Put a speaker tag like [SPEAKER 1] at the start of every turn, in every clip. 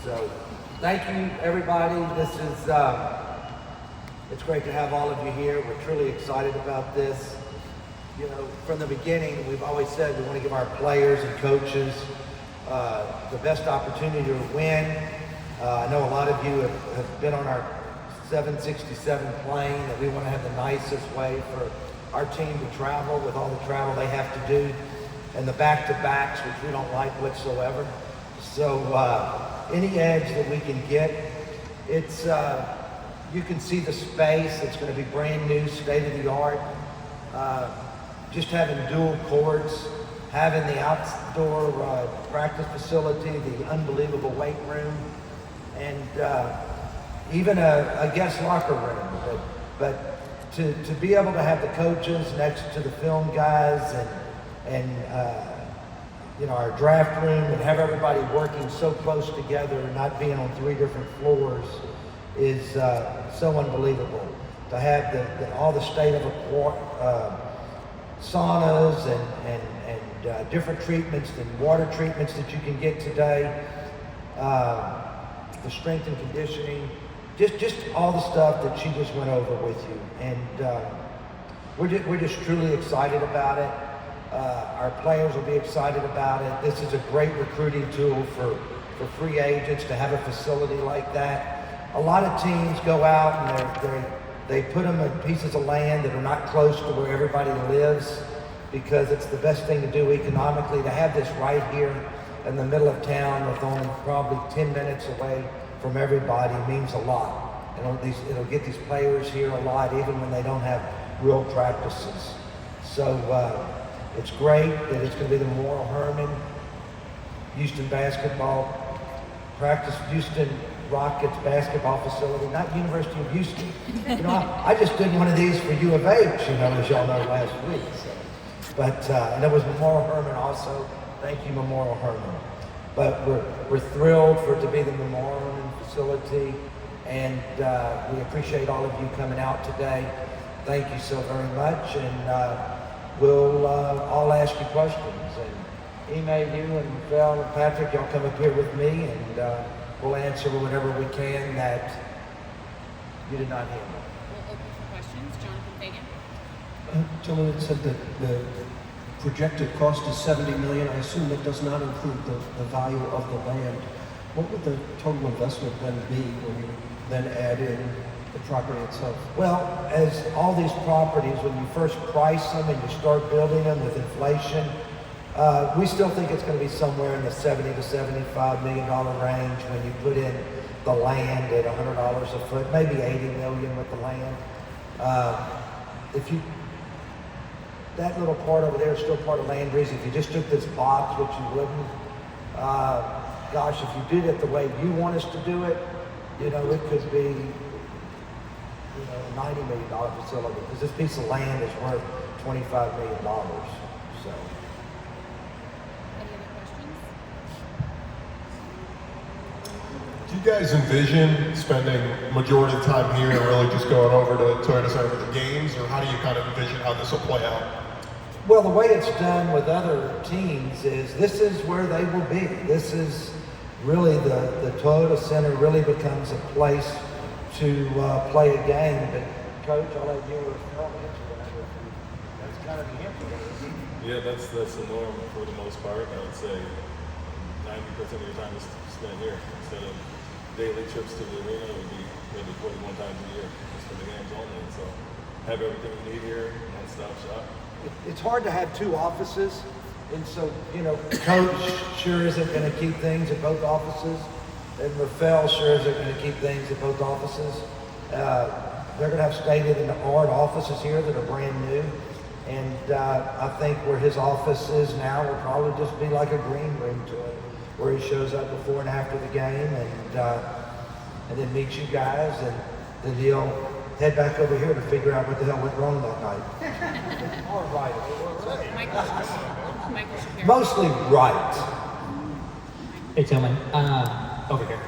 [SPEAKER 1] So thank you, everybody. This is, it's great to have all of you here. We're truly excited about this. You know, from the beginning, we've always said we want to give our players and coaches the best opportunity to win. I know a lot of you have been on our 767 plane, and we want to have the nicest way for our team to travel with all the travel they have to do and the back-to-backs, which we don't like whatsoever. So any edge that we can get, it's, you can see the space. It's going to be brand new, state-of-the-art. Just having dual courts, having the outdoor practice facility, the unbelievable weight room, and even a guest locker room. But to be able to have the coaches next to the film guys and you know, our draft room, and have everybody working so close together and not being on 3 different floors is so unbelievable. To have all the state of saunas and different treatments and water treatments that you can get today, the strength and conditioning, just all the stuff that she just went over with you. And we're just truly excited about it. Our players will be excited about it. This is a great recruiting tool for free agents to have a facility like that. A lot of teams go out and they put them in pieces of land that are not close to where everybody lives, because it's the best thing to do economically. To have this right here in the middle of town with only probably 10 minutes away from everybody means a lot. And it'll get these players here a lot, even when they don't have real practices. So it's great that it's going to be the Memorial Hermann Houston basketball practice, Houston Rockets basketball facility, not University of Houston. You know, I just did one of these for U of H, you know, as y'all know, last week. So. But, and it was Memorial Hermann also. Thank you, Memorial Hermann. But we're thrilled for it to be the Memorial Hermann facility, and we appreciate all of you coming out today. Thank you so very much, and we'll all ask you questions and email you, and Val and Patrick, y'all come up here with me, and we'll answer whatever we can that you did not handle.
[SPEAKER 2] We'll open for questions. Jonathan Fagan.
[SPEAKER 3] Gentlemen, it said that the projected cost is $70 million. I assume that does not include the value of the land. What would the total investment then be when you then add in the property itself?
[SPEAKER 1] Well, as all these properties, when you first price them and you start building them with inflation, we still think it's going to be somewhere in the $70 to $75 million range when you put in the land at $100 a foot, maybe $80 million with the land. That little part over there is still part of Landry's. If you just took this box, which you wouldn't, gosh, if you did it the way you want us to do it, you know, it could be, you know, a $90 million facility, because this piece of land is worth $25 million. So.
[SPEAKER 2] Any other questions?
[SPEAKER 4] Do you guys envision spending majority of the time here and really just going over to Toyota Center for the games, or how do you kind of envision how this will play out?
[SPEAKER 1] Well, the way it's done with other teams is this is where they will be. This is really the Toyota Center really becomes a place to play a game. But Coach, I'll let you or Phil answer that. That's kind of the answer, isn't it?
[SPEAKER 5] Yeah, that's the norm for the most part. I would say 90% of your time is spent here. Instead of daily trips to the arena, it would be maybe 41 times a year just for the games only. And so have everything you need here, one-stop shop.
[SPEAKER 1] It's hard to have 2 offices, and so, you know, Coach sure isn't going to keep things at both offices, and Rafael sure isn't going to keep things at both offices. They're going to have state-of-the-art offices here that are brand new, and I think where his office is now will probably just be like a green room to it, where he shows up before and after the game, and then meets you guys, and then he'll head back over here to figure out what the hell went wrong that night. Or right.
[SPEAKER 2] Michael Shapiro.
[SPEAKER 1] Mostly right.
[SPEAKER 6] Hey, Tilman. Over here.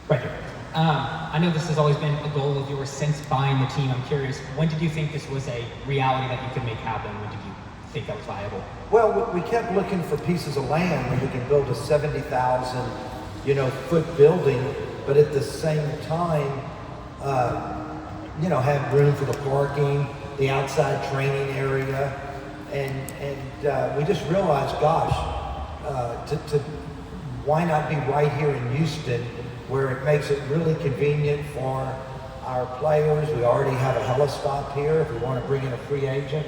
[SPEAKER 6] Right here. I know this has always been a goal of yours since buying the team. I'm curious, when did you think this was a reality that you could make happen? When did you think that was viable?
[SPEAKER 1] Well, we kept looking for pieces of land where we could build a 70,000 foot building, but at the same time, have room for the parking, the outside training area, and we just realized, gosh, why not be right here in Houston, where it makes it really convenient for our players. We already have a helistop here if we want to bring in a free agent.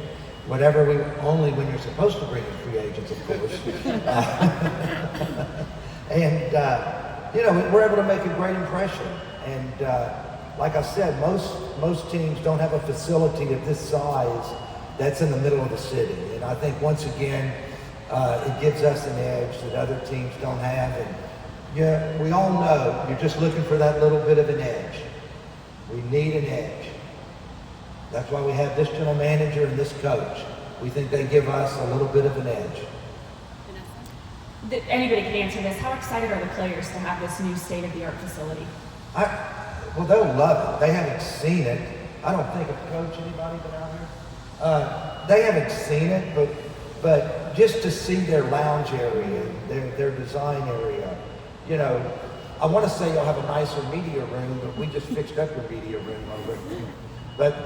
[SPEAKER 1] Only when you're supposed to bring in free agents, of course. And we're able to make a great impression. And like I said, most teams don't have a facility of this size that's in the middle of the city. And I think once again, it gives us an edge that other teams don't have. And we all know you're just looking for that little bit of an edge. We need an edge. That's why we have this general manager and this coach. We think they give us a little bit of an edge.
[SPEAKER 2] Vanessa?
[SPEAKER 7] Anybody can answer this. How excited are the players to have this new state-of-the-art facility?
[SPEAKER 1] Well, they'll love it. They haven't seen it. I don't think of Coach, anybody been out here? They haven't seen it, but just to see their lounge area, their design area, I want to say you'll have a nicer media room, but we just fixed up your media room already. But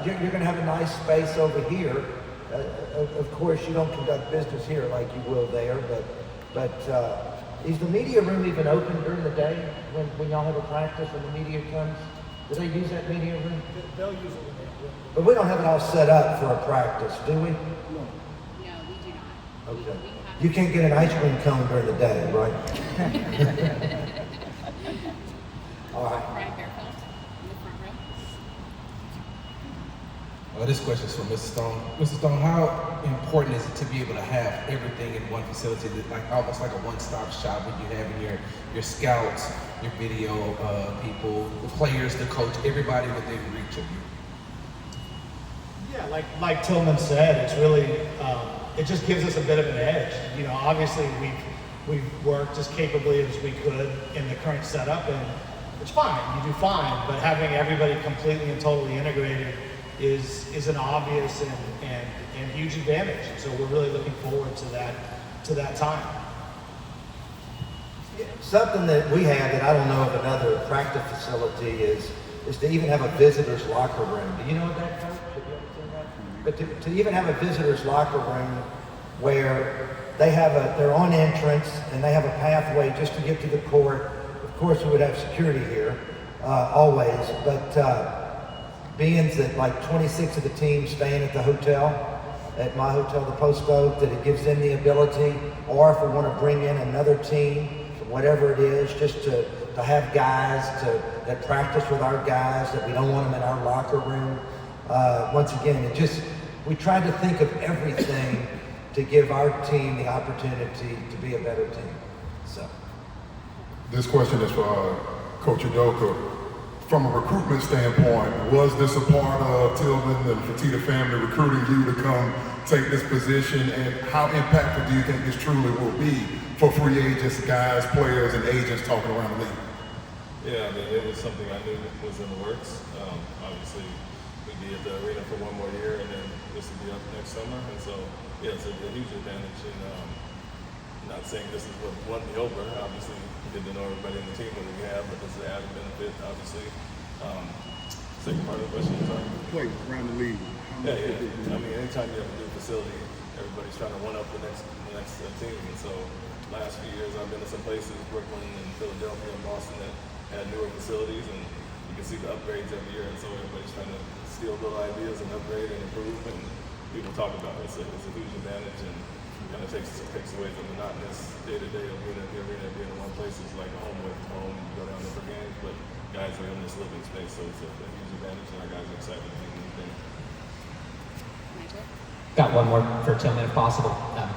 [SPEAKER 1] you're going to have a nice space over here. Of course, you don't conduct business here like you will there, but is the media room even open during the day when y'all have a practice when the media comes? Do they use that media room?
[SPEAKER 8] They'll use it when they
[SPEAKER 1] But we don't have it all set up for a practice, do we?
[SPEAKER 2] No, we do not.
[SPEAKER 1] Okay.
[SPEAKER 2] We have
[SPEAKER 1] You can't get an ice cream cone during the day, right? All right.
[SPEAKER 2] Brian Fairfield in the front row.
[SPEAKER 9] This question is for Mr. Stone. Mr. Stone, how important is it to be able to have everything in one facility, almost like a one-stop shop when you have in your scouts, your video people, the players, the coach, everybody within reach of you?
[SPEAKER 8] Yeah, like Tilman said, it's really it just gives us a bit of an edge. Obviously we've worked as capably as we could in the current setup, and it's fine. You do fine, but having everybody completely and totally integrated is an obvious and huge advantage. So we're really looking forward to that time.
[SPEAKER 1] Something that we have that I don't know of another practice facility is to even have a visitor's locker room. Do you know what that, Coach? Have you ever seen that? But to even have a visitor's locker room where they have their own entrance and they have a pathway just to get to the court. Of course, we would have security here, always, but being that like 26 of the teams staying at the hotel, at my hotel, the Post Oak, that it gives them the ability, or if we want to bring in another team, whatever it is, just to have guys that practice with our guys, that we don't want them in our locker room. Once again, we tried to think of everything to give our team the opportunity to be a better team. So,
[SPEAKER 4] This question is for Coach Udoka. From a recruitment standpoint, was this a part of Tilman and the Fertitta family recruiting you to come take this position? And how impactful do you think this truly will be for free agents, guys, players, and agents talking around the league?
[SPEAKER 5] Yeah, it was something I knew was in the works. Obviously, we'd be at the arena for one more year, and then this would be up next summer. And so, yeah, it's a huge advantage. And not saying this is what won me over. Obviously, get to know everybody in the team that we have, but this is an added benefit, obviously. Second part of the question, sorry.
[SPEAKER 10] Play around the league.
[SPEAKER 5] Yeah. I mean, anytime you have a new facility, everybody's trying to one up the next team. And so, last few years, I've been to some places, Brooklyn and Philadelphia and Boston, that had newer facilities, and you can see the upgrades every year. And so, everybody's trying to steal little ideas and upgrade and improve, and people talk about it. It's a huge advantage, and kind of takes away the monotonous day-to-day of being at the arena, being in one place. It's like home with home, and you go down there for games, but guys are in this living space, so it's a huge advantage, and our guys are excited to be in the thing.
[SPEAKER 6] Got one more for Tilman, if possible,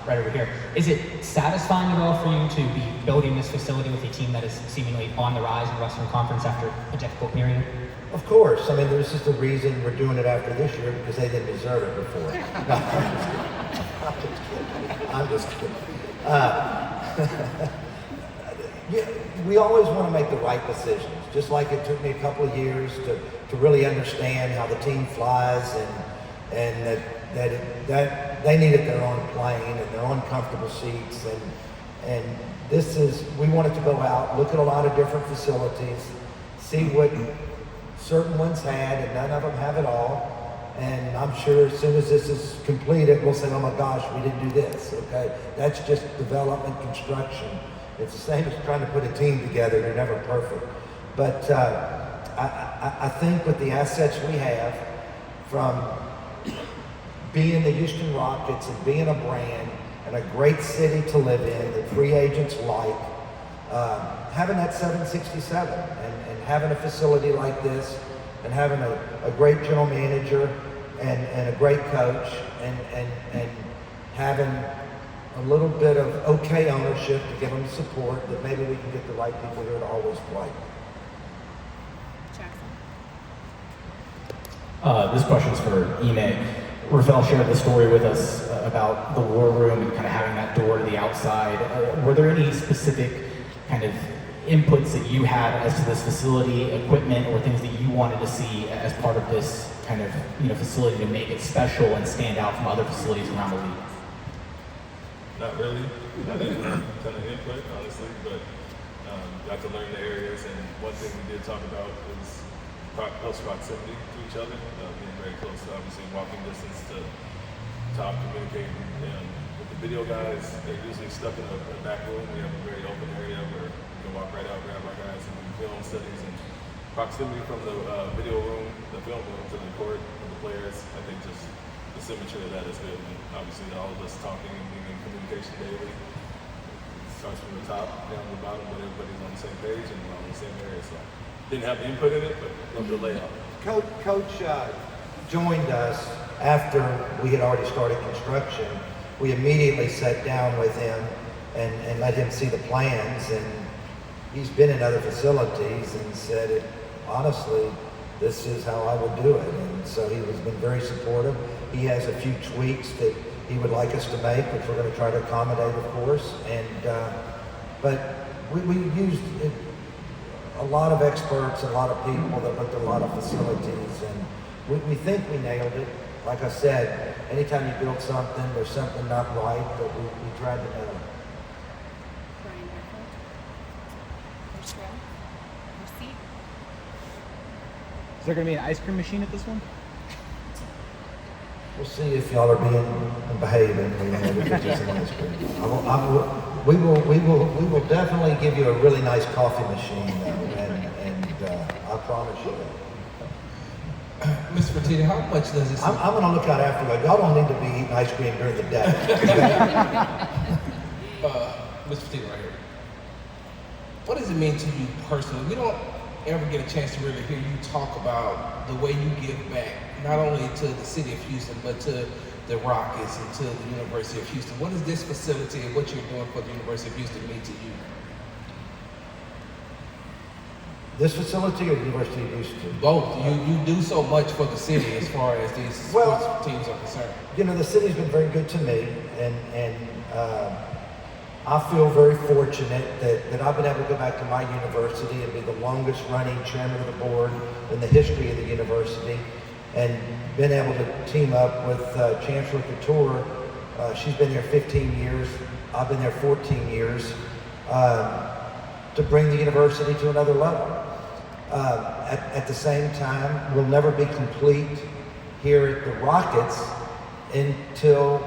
[SPEAKER 6] right over here. Is it satisfying at all for you to be building this facility with a team that is seemingly on the rise in the Western Conference after a difficult period?
[SPEAKER 1] of course, I mean, this is the reason we're doing it after this year, because they didn't deserve it before. No, I'm just kidding. Yeah, we always want to make the right decisions, just like it took me a couple of years to really understand how the team flies, and that they needed their own plane and their own comfortable seats, And we wanted to go out, look at a lot of different facilities, see what certain ones had, and none of them have it all. And I'm sure as soon as this is completed, we'll say, oh my gosh, we didn't do this, okay? That's just development, construction. It's the same as trying to put a team together. You're never perfect. But I think with the assets we have, from being the Houston Rockets and being a brand and a great city to live in that free agents like, having that 767 and having a facility like this and having a great general manager and a great coach and having a little bit of okay ownership to give them support, that maybe we can get the right people here to always play.
[SPEAKER 2] Jackson.
[SPEAKER 10] This question's for Ime. Rafael shared the story with us about the war room and kind of having that door to the outside. Were there any specific kind of inputs that you had as to this facility, equipment, or things that you wanted to see as part of this kind of facility to make it special and stand out from other facilities around the league?
[SPEAKER 5] Not really. I didn't have a ton of input, honestly, but got to learn the areas. And one thing we did talk about was close proximity to each other, being very close, obviously walking distance to talk, communicate. And with the video guys, they're usually stuck in a back room. We have a very open area where we can walk right out, grab our guys, and do film studies. And proximity from the video room, the film room, to the court, and the players, I think just the symmetry of that is good. And obviously all of us talking and being in communication daily. It starts from the top down to the bottom, but everybody's on the same page and we're on the same area. So didn't have input in it, but love the layout.
[SPEAKER 1] Coach joined us after we had already started construction. We immediately sat down with him and let him see the plans, and he's been in other facilities and said, honestly, this is how I would do it. And so he has been very supportive. He has a few tweaks that he would like us to make, which we're going to try to accommodate, of course. And but we used a lot of experts, a lot of people that looked at a lot of facilities, and we think we nailed it. Like I said, anytime you build something, there's something not right, but we tried to nail it.
[SPEAKER 2] Brian Eckert. First row. First seat.
[SPEAKER 10] Is there going to be an ice cream machine at this one?
[SPEAKER 1] We'll see if y'all are being and behaving. We get you some ice cream. We will definitely give you a really nice coffee machine, though, and I promise you that.
[SPEAKER 9] Mr. Fertitta, how much does this?
[SPEAKER 1] I'm going to look out after you. Y'all don't need to be eating ice cream during the day.
[SPEAKER 9] Mr. Fertitta, right here. What does it mean to you personally? We don't ever get a chance to really hear you talk about the way you give back, not only to the city of Houston, but to the Rockets and to the University of Houston. What does this facility and what you're doing for the University of Houston mean to you?
[SPEAKER 1] This facility or University of Houston?
[SPEAKER 9] Both. You do so much for the city as far as these sports teams are concerned.
[SPEAKER 1] You know, the city's been very good to me, and I feel very fortunate that I've been able to go back to my university and be the longest running chairman of the board in the history of the university, and been able to team up with Chancellor Couture. She's been there 15 years. I've been there 14 years to bring the university to another level. At the same time, we'll never be complete here at the Rockets until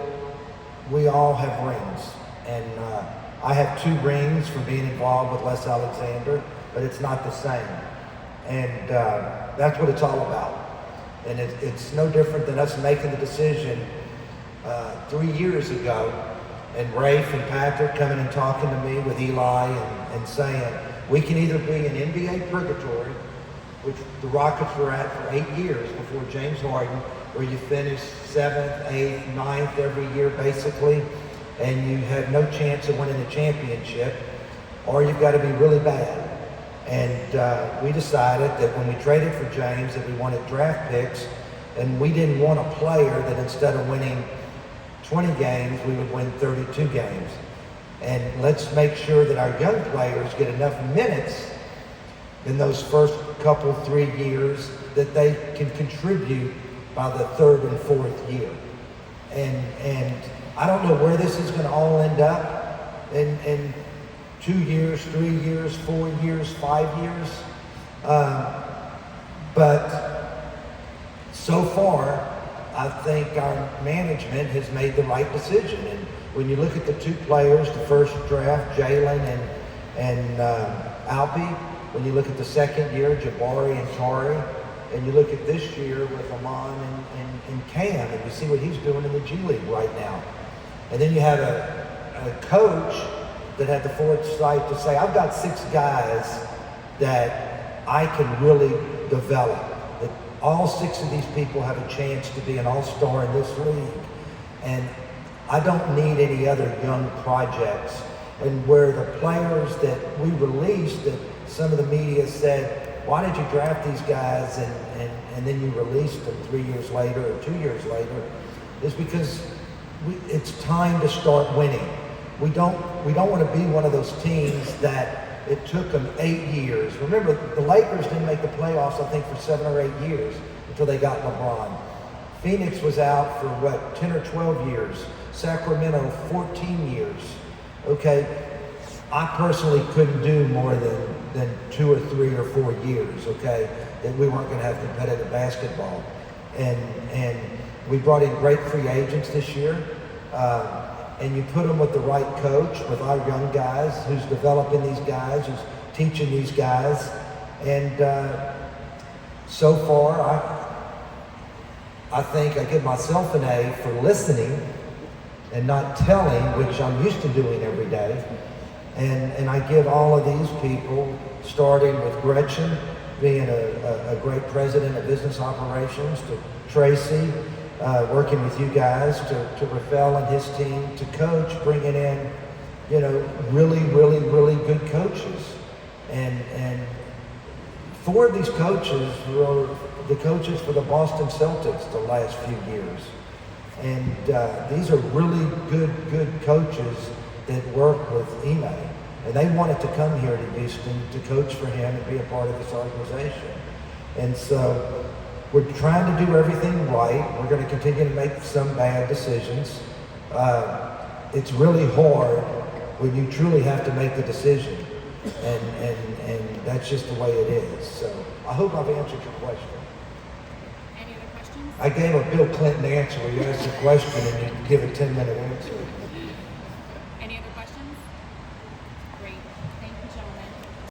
[SPEAKER 1] we all have rings. And I have 2 rings from being involved with Les Alexander, but it's not the same. And that's what it's all about. And it's no different than us making the decision 3 years ago, and Rafe and Patrick coming and talking to me with Eli and saying, we can either be an NBA purgatory, which the Rockets were at for 8 years before James Harden, where you finish 7th, 8th, 9th every year basically, and you have no chance of winning a championship, or you've got to be really bad. And we decided that when we traded for James that we wanted draft picks, and we didn't want a player that instead of winning 20 games, we would win 32 games. And let's make sure that our young players get enough minutes in those first couple, 3 years that they can contribute by the 3rd and 4th year. And I don't know where this is going to all end up, in 2 years, 3 years, 4 years, 5 years. But so far, I think our management has made the right decision. And when you look at the two players, the first draft, Jalen and Alpi, when you look at the second year, Jabari and Tari, and you look at this year with Amon and Cam, and you see what he's doing in the G League right now. And then you had a coach that had the foresight to say, I've got 6 guys that I can really develop. That all 6 of these people have a chance to be an all-star in this league. And I don't need any other young projects. And where the players that we released, that some of the media said, why did you draft these guys and then you released them 3 years later or 2 years later, is because it's time to start winning. We don't want to be one of those teams that it took them 8 years. Remember, the Lakers didn't make the playoffs, I think, for 7 or 8 years until they got LeBron. Phoenix was out for 10 or 12 years. Sacramento, 14 years. Okay, I personally couldn't do more than 2 or 3 or 4 years, okay, that we weren't going to have competitive basketball. And we brought in great free agents this year. And you put them with the right coach, with our young guys, who's developing these guys, who's teaching these guys. And so far, I think I give myself an A for listening and not telling, which I'm used to doing every day. And I give all of these people, starting with Gretchen, being a great president of business operations, to Tracy, working with you guys, to Rafael and his team, to Coach, bringing in, really, really, really good coaches. And 4 of these coaches were the coaches for the Boston Celtics the last few years. And these are really good coaches that work with Ime. And they wanted to come here to Houston to coach for him and be a part of this organization. And so we're trying to do everything right. We're going to continue to make some bad decisions. It's really hard when you truly have to make the decision. And that's just the way it is. So I hope I've answered your question.
[SPEAKER 2] Any other questions?
[SPEAKER 1] I gave a Bill Clinton answer where you ask a question and you give a 10-minute answer.